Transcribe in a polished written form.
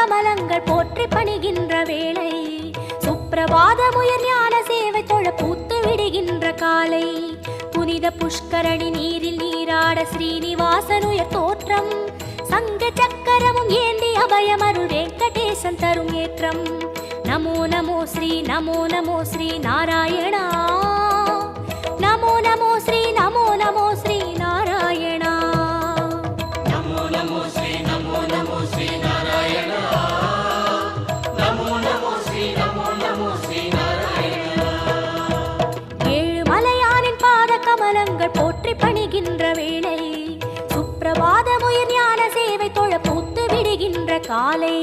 கமலங்கள் போற்றி பணிகின்ற வேளை, சுப்பிரபாதமுயர் ஞான சேவை தொழ பூத்து விடுகின்ற காலை, புனித புஷ்கரணி நீரில் நீராட ஸ்ரீனிவாசனுயர் தோற்றம், சங்க சக்கரமும் ஏந்தி அபயமருள் வெங்கடேசன் தரும் ஏற்றம். நமோ நமோ ஸ்ரீ நாராயணா, நமோ நமோ ஸ்ரீ நாராயணா. நமோ நமோ ஸ்ரீ நாராயணா, நமோ நமோ ஸ்ரீ நாராயணா. ஏழு மலையானின் பாத கமலங்கள் போற்றி பணிகின்ற வேளை, சுப்பிரபாதமுயர் ஞான சேவை தொழ பூத்து விடுகின்ற காலை.